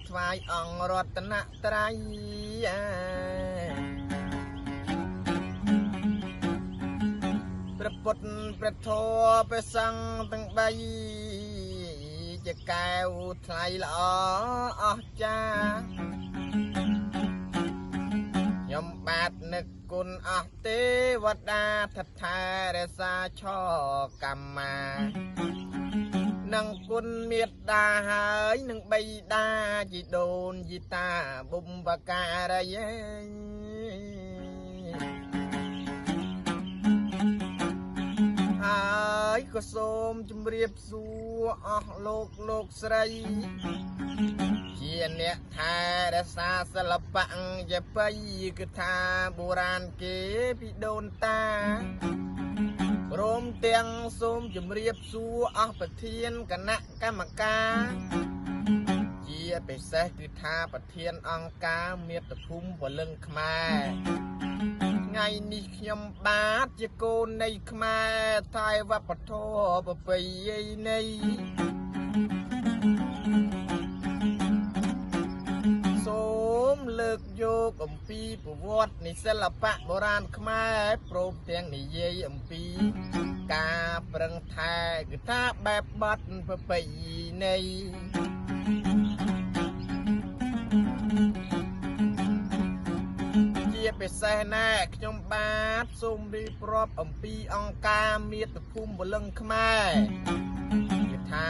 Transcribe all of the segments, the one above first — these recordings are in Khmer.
ថ្វាយអង្គរតនត្រ័យព្រះពុទ្ធព្រះធម៌ព្រះសង្ឃទាំង3ជាកែវថ្លៃល្អអស្ចារ្យខ្ញុំបាទនឹកគុណអស់ទេវតាថថែរសាឆកម្មានឹងគុណមេត្តាហើយនឹងបៃតាជីដូនជីតាបុព្វការីហើយក៏សូមជម្រាបសួរអស់លោកស្រីជាអ្នកថែរក្សាសិល្បៈជាបៃគឺថាបុរាណគេពីដូនតាព្រមទាំងសូមជម្រាបសួរអស់ប្រធានគណៈកម្មការជាពិសេសគឺថាប្រធានអង្គការមាតុភូមិពលឹងខ្មែរថ្ងៃនេះខ្ញុំបាទជាកូននៃខ្មែរតែវប្បធម៌ប្រពៃណីសូមលើកយកអំពីប្រវត្តិនៃសិល្បៈបុរាណខ្មែរព្រមទាំងនិយាយអំពីការប្រឹងថែគឺថាបែបបទប្រពៃណីជាពិសេសណាស់ខ្ញុំបាទសូមរៀបរាប់អំពីអង្គការមាតុភូមិពលឹងខ្មែរគឺថា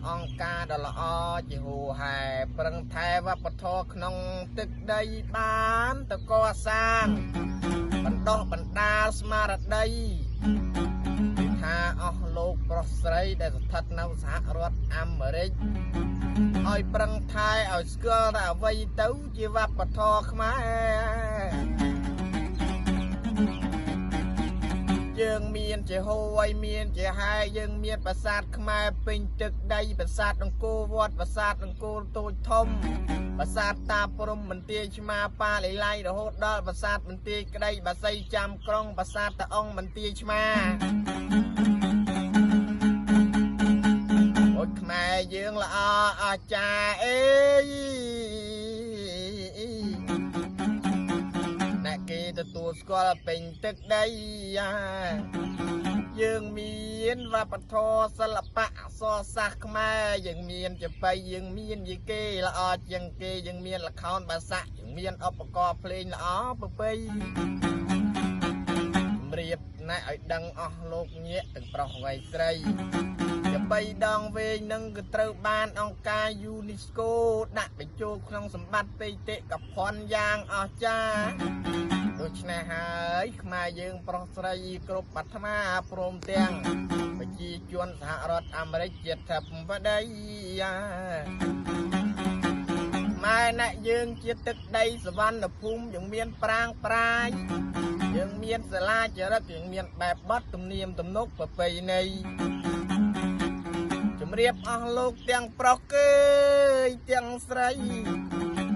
អង្គការដ៏ល្អជាហូរហែប្រឹងថែវប្បធម៌ក្នុងទឹកដីបានតកសាងបណ្ដុះបណ្ដាលស្មារតីគឺថាអស់លោកប្រុសស្រីដែលស្ថិតនៅសហរដ្ឋអាមេរិកឲ្យប្រឹងថែឲ្យស្គាល់ថាអ្វីទៅជាវប្បធម៌ខ្មែរយើងមានជាហូរឲ្យមានជាហាយយើងមានប្រាសាទខ្មែរពេញទឹកដីប្រាសាទអង្គរវត្តប្រាសាទអង្គរតូចធំប្រាសាទតាព្រំមន្ទីរឆ្មាប៉ាលីឡៃរហូតដល់ប្រាសាទមន្ទីរក្តីបាសីចាំក្រុងប្រាសាទតាអង្គមន្ទីរឆ្មាអូនខ្មែរយើងល្អអស្ចារ្យអេអ្នកគេទទួលស្គាល់ពេញទឹកដីយើងមានវប្បធម៌សិល្បៈអក្សរសាស្ត្រខ្មែរយើងមានចបៃយើងមានយីគេល្អជាងគេយើងមានល្ខោនបាសាក់យើងមានឧបករណ៍ភ្លេងល្អប្រពៃរៀបណែឲ្យដឹងអស់លោកញាក់ទាំងប្រុសវ័យស្រីចបៃដងវែងនឹងគឺត្រូវបានអង្គការ UNESCO ដាក់បញ្ចូលក្នុងសម្បត្តិបេតិកភណ្ឌយ៉ាងអស្ចារ្យដូច្នេះហើយខ្មែរយើងប្រុសស្រីគ្រប់អាត្មាព្រមទាំងប្រជាជនសហរដ្ឋអាមេរិកជាធិបតីម៉ែអ្នកយើងជាទឹកដីសវណ្ណភូមិយើងមានប្រាង្គប្រាយយើងមានសាលាចរិតយើងមានបែបបទទំនៀមទំនុកប្រពៃណីជំរាបអស់លោកទាំងប្រុសគេទាំងស្រី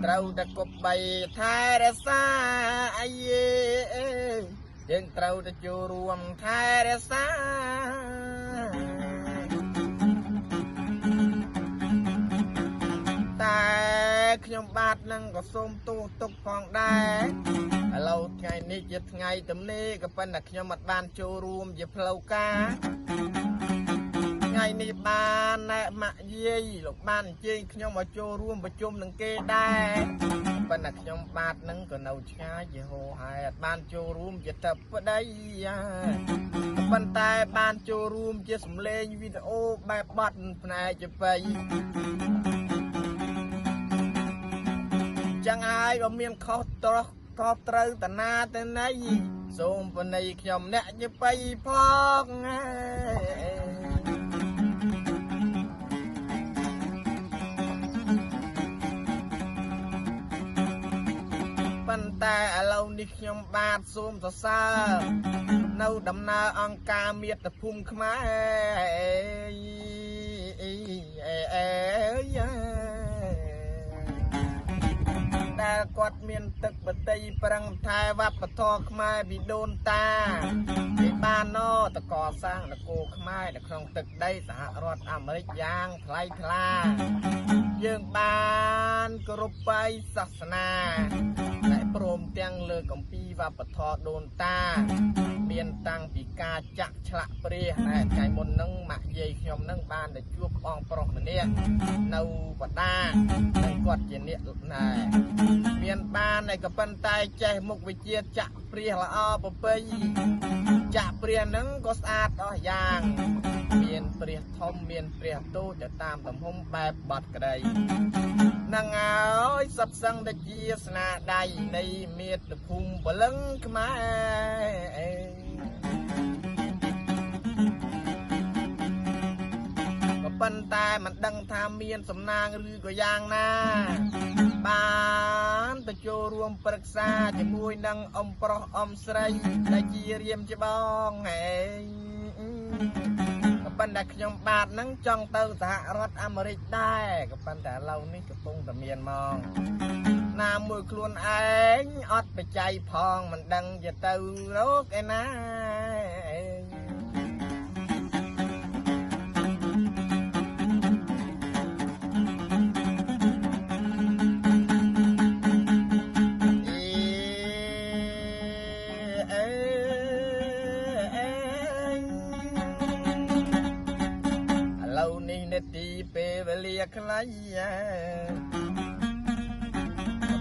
ត្រូវតែគប់បីថែរក្សាអីយើងត្រូវតែចូលរួមថែរក្សាតែខ្ញុំបាទនឹងក៏សូមទោសទុកផងដែរឥឡូវថ្ងៃនេះជាថ្ងៃទំនេរក៏ប៉ុន្តែខ្ញុំអត់បានចូលរួមជាផ្លូវការថ្ងៃនេះបានណែម៉ាក់យាយលោកបានអញ្ជើញខ្ញុំមកចូលរួមប្រជុំនឹងគេដែរប៉ុន្តែខ្ញុំបាទនឹងក៏នៅឆ្ងាយជាហូរហែអត់បានចូលរួមជាតបប្តីប៉ុន្តែបានចូលរួមជាសម្លេងវីដេអូបែបបទផ្នែកចបៃចឹងហើយបើមានខុសត្រូវតាណាទៅណីសូមបណៃខ្ញុំអ្នកចបៃផងប៉ុន្តែឥឡូវនេះខ្ញុំបាទសូមសរសើរនៅដំណើរអង្គការមាតុភូមិខ្មែរដែលគាត់ រដ្ឋមានទឹកបតីប្រឹងថែវប្បធម៌ខ្មែរពីដូនតាពីបានណតកសាងនគរខ្មែរនៅក្នុងទឹកដីសហរដ្ឋអាមេរិកយ៉ាងថ្លៃថ្លាយើងបានគោរពបែបសាសនាតែព្រមទាំងលើកអំពីវប្បធម៌ដូនតាមានតាំងពីការចាក់ឆ្លាក់ព្រះតែថ្ងៃមុនហ្នឹងម៉ាក់យាយខ្ញុំហ្នឹងបានទៅជួបបងប្រុសម្នាក់នៅបដានិងគាត់ជាអ្នកណែមានបានតែក៏ប៉ុន្តែចេះមុខវិជ្ជាចាក់ព្រះល្អប្រពៃចាក់ព្រះហ្នឹងក៏ស្អាតអស់យ៉ាងមានព្រះធំមានព្រះតូចទៅតាមទំហំបែបបាត់ក្តីនឹងហើយសត្វសឹងតែជាស្នាដៃនៃមាតុភូមិពលឹងខ្មែរក៏ប៉ុន្តែមិនដឹងថាមានសំណាងឬក៏យ៉ាងណាបានទៅចូលរួមប្រឹក្សាជាមួយនឹងអ៊ំប្រុសអ៊ំស្រីដែលជារៀមជាបងក៏ប៉ុន្តែខ្ញុំបាទហ្នឹងចង់ទៅសហរដ្ឋអាមេរិកដែរក៏ប៉ុន្តែឥឡូវនេះកំពុងតែមានមកណាមួយខ្លួនឯងអត់បច្ច័យផងមិនដឹងជាទៅរកឯណាទីពេលវេលាខ្លី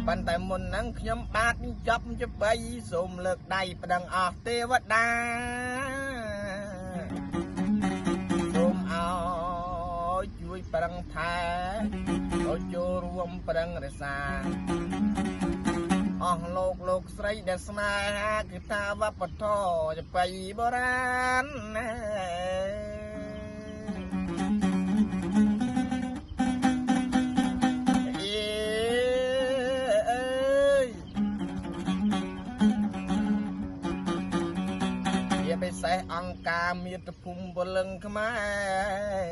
ប៉ុន្តែមុនហ្នឹងខ្ញុំបាទចាប់បីសូមលើកដៃប្តឹងអស់ទេវតាសូមឲ្យជួយប្រឹងថែឲ្យចូលរួមប្រឹងរក្សាអស់លោកស្រីដែលស្នេហាគឺថាវប្បធម៌ចបៃបុរាណណាពិសេសអង្គការមាតុភូមិពលឹងខ្មែរ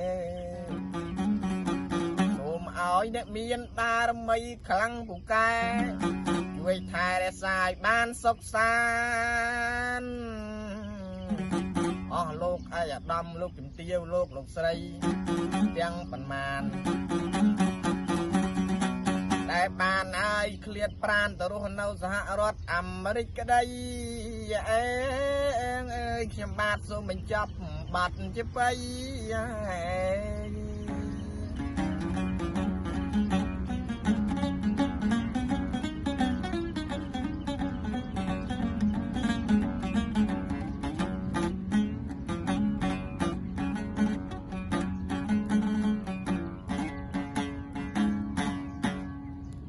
សូមឲ្យអ្នកមានបារមីខ្លាំងពូកែជួយថែរក្សាឲ្យបានសុខសាន្តអស់លោកអាយដាមលោកជំទាវលោកស្រីទាំងប៉ុន្មានតែបានឲ្យឃ្លាតប្រានទៅរស់នៅសហរដ្ឋអាមេរិកក្តីអើយខ្ញុំបាទសូមបញ្ចប់បាត់ជាបៃ